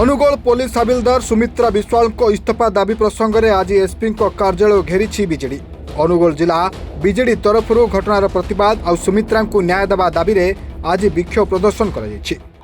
अनुगोल police havildar Sumitra Vishwal इस्तीफा दाबी प्रसंग में आज एसपी कार्यालय घेरी बीजेडी। अनुगोल जिला बीजेडी तरफ घटनार प्रतिवाद और सुमित्रा को न्याय देवा दाबी रे आज विक्षोभ प्रदर्शन कर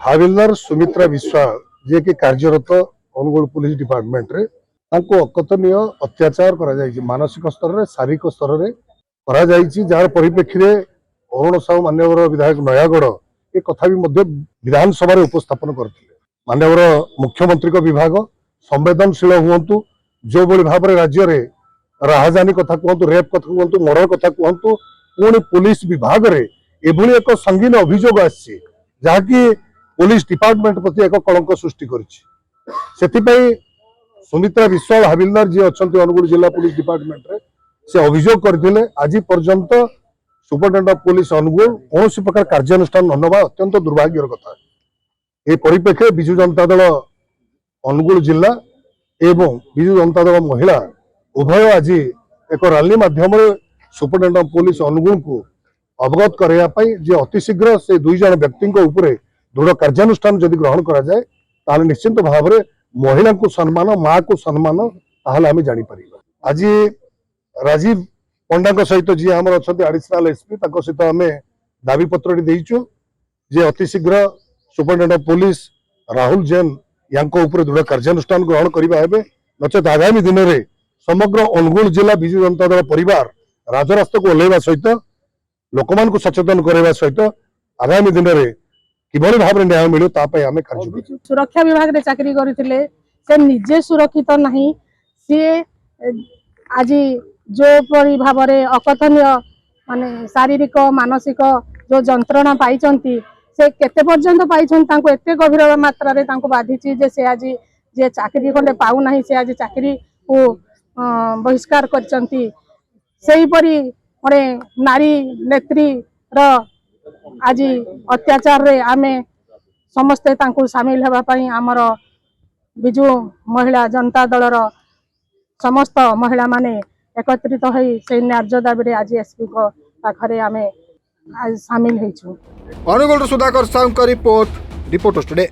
हाबिलदार सुमित्रा विश्वाल जे कि कार्यरत अनुगोल पुलिस डिपार्टमेंट रे अकथनीय अत्याचार कर मानसिक स्तर में शारीरिक स्तर में जार परिप्रेक्षी में अरुण साहू मान्यवर विधायक नयागढ़ ए कथा भी विधानसभा उपस्थापन करते मान्यवर मुख्यमंत्री विभाग संवेदनशील हूँ जो भाव में राज्य में राहजानी कथा कहतु रेप कथा कहतु मर्डर कथा कहतु पुणी पुलिस विभाग में एभली एक संगीन अभियोग आसी जहाँकि पुलिस डिपार्टमेंट प्रति एक कलंक सृष्टि कर सुमित्रा विश्वाल हाबिलदार जी अच्छा अनुगुल जिला पुलिस डिपार्टमेंट रे से अभियोग करते आज पर्यंत सुपरिटेडेंट ऑफ पुलिस अनुगुल कौन प्रकार कार्यानुष्ठान न नवा अत्यंत दुर्भाग्यर कथा। ये परिप्रेक्षी विजु जनता दल अनुगुल जिला एवं विजु जनता दल महिला उभय आज एक रैली माध्यम सुपरिटेडेंट ऑफ पुलिस अनुगुल को अवगत करने जे अतिशीघ्र से दुई जन व्यक्ति दृढ़ कार्यानुष्ठान जदि ग्रहण करा जाए ताले निश्चित भाव में महिला को सम्मान माँ को सम्मान ताहले आम जापर। आज राजीव पंडा सहित जी आम अच्छा एडिशनल एसपी सहित आम दाबी पत्र देचु जे अतिशीघ्र superintendent of police Rahul Jain ऊपर दृढ़ कार्यानुष्ठान ग्रहण करने नचेत आगामी दिन में समग्र अनुगुल जिला विजु जनता दल परिवार राजरास्ता को ओह्लैवा सहित लोक मान सचेतन करने सहित आगामी दिन में किभली भाव में न्याय मिले आम कार्य सुरक्षा विभाग रे चाकरी करथिले से निजे सुरक्षित नहीं सी आज जो परी भाव में अकथनीय माने शारीरिक मानसिक जो जंत्रणा पाई से केते पर्यंत पाई एते गभीर मात्रा रे बाधी जे से आज जे चाकरी खंडे पाऊ नहीं से आज चाकरी को बहिष्कार करचंती सेही परी गोटे नारी नेत्री रो आज अत्याचार रे आमे समस्ते तांको सामिल हेबा पई आमर बिजु महिला जनता दलर समस्त महिला माने एकत्रित होई से न्याय दाबी आज एसपी को पाखरे आमे आज सामिल हेछु। अनुगोल सुधाकर साहू का रिपोर्ट टुडे।